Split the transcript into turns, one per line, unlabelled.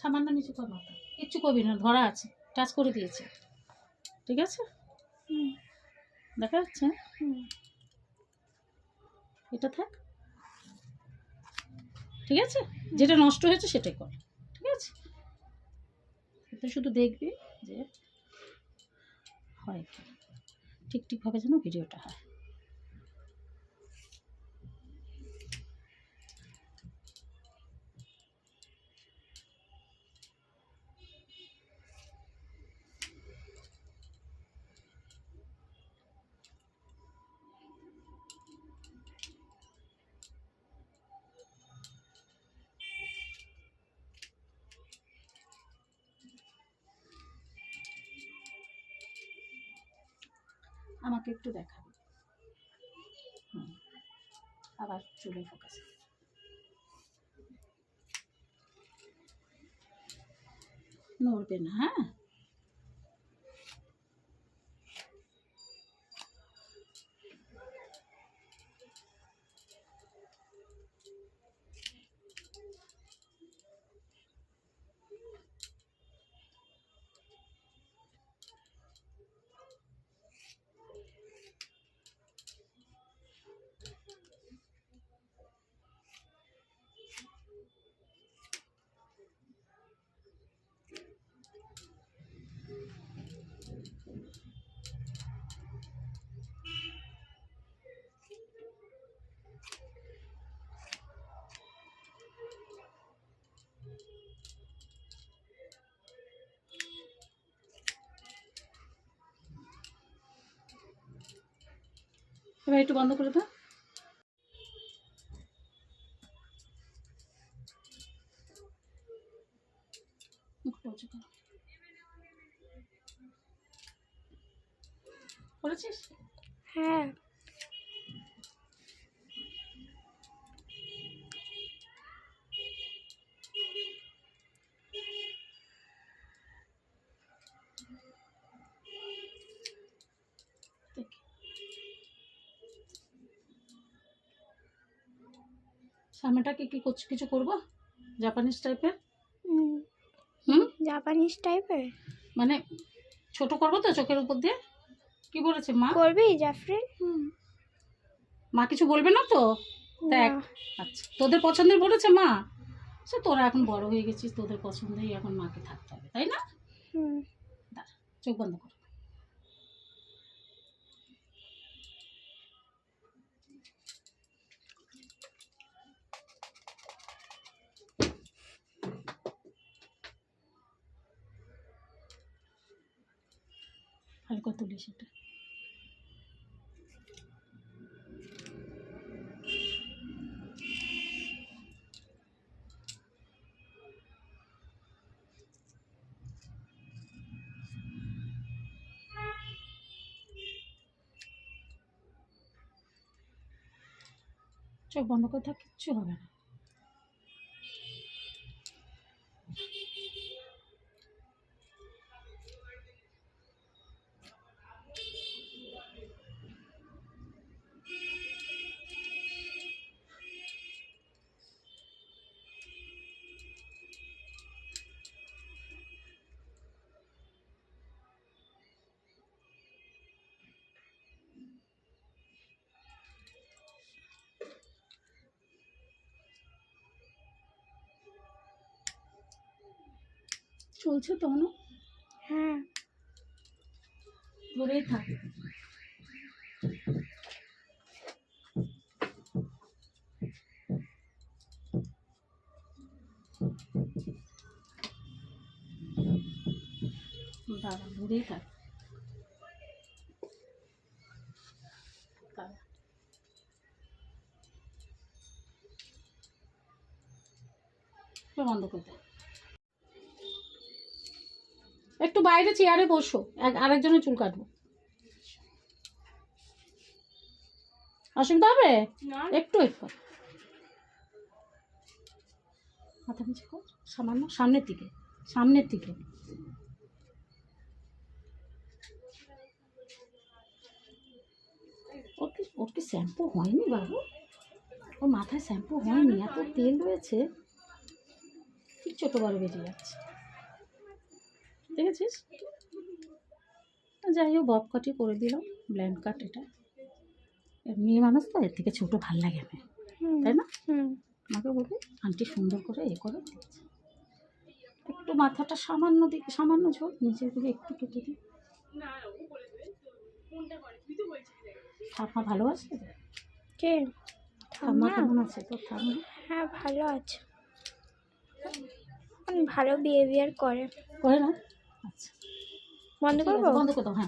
সামান্য নিচু কর মাথা, কিচ্ছু করবি না, ধরা আছে, টাচ করে দিয়েছে, ঠিক আছে? দেখা যাচ্ছে? এটা থাক, ঠিক আছে? যেটা নষ্ট হয়েছে সেটাই কর, ঠিক আছে? এটা শুধু দেখবি যে হয় কি, ঠিকভাবে যেন ভিডিওটা হয়। আমাকে একটু দেখাবি, আবার চুলে ফোকাস, নড়বে না, হ্যাঁ? এবার একটু বন্ধ করে দাও। করেছিস?
হ্যাঁ।
সামনেটা কি করছি, কিছু করবো জাপানিজ টাইপের?
জাপানিজ টাইপের
মানে ছোট করবো তো চোখের উপর দিয়ে? কি বলেছে মা?
করবি জাফরিন?
মা কিছু বলবে না তো? দেখ, আচ্ছা তোদের পছন্দের বলেছে মা, সে তোরা এখন বড় হয়ে গেছিস, তোদের পছন্দেই এখন মাকে থাকতে হবে, তাই না? দাঁড়া, চোখ বন্ধ কর। হালকা তুলি সেটা। চোখ বন্ধ করে থাক, কিচ্ছু হবে না। চলছে তো অনু?
হ্যাঁ।
ধরেই থাক। দাঁড়া, ধরেই থাক। বন্ধ করে দে। একটু বাইরে চেয়ারে বসো, আরেকজনের চুল কাটবো। অসুবিধা হবে? একটু একটু মাথা নিচে কর, সামান্য সামনের দিকে, সামনের দিকে। ওর কি শ্যাম্পু হয়নি বাবু? ওর মাথায় শ্যাম্পু হয়নি, এত তেল রয়েছে। ঠিক ছোটো বড় বেরিয়ে যাচ্ছে, দেখেছিস? যাই হোক বব কাটই করে দিলাম, ব্ল্যান্ড কাট। এটা মেয়ে মানুষ তো, এর থেকে ছোটো ভাল লাগে না, তাই না? আমাকে বলবে আন্টি সুন্দর করে করে দিয়েছে। একটু মাথাটা সামান্য দিকে, সামান্য ঝোল, নিচের দিকে একটু কেটে দিই। ঠাম্মা ভালো আছে?
কে?
ঠাম্মা কেমন আছে তোর ঠাম্মা?
হ্যাঁ ভালো আছে, ভালো বিহেভিয়ার করে।
করে না? আচ্ছা
বন্ধ
ঠিক আছে,
করবো?
বন্ধ করে দাও। হ্যাঁ।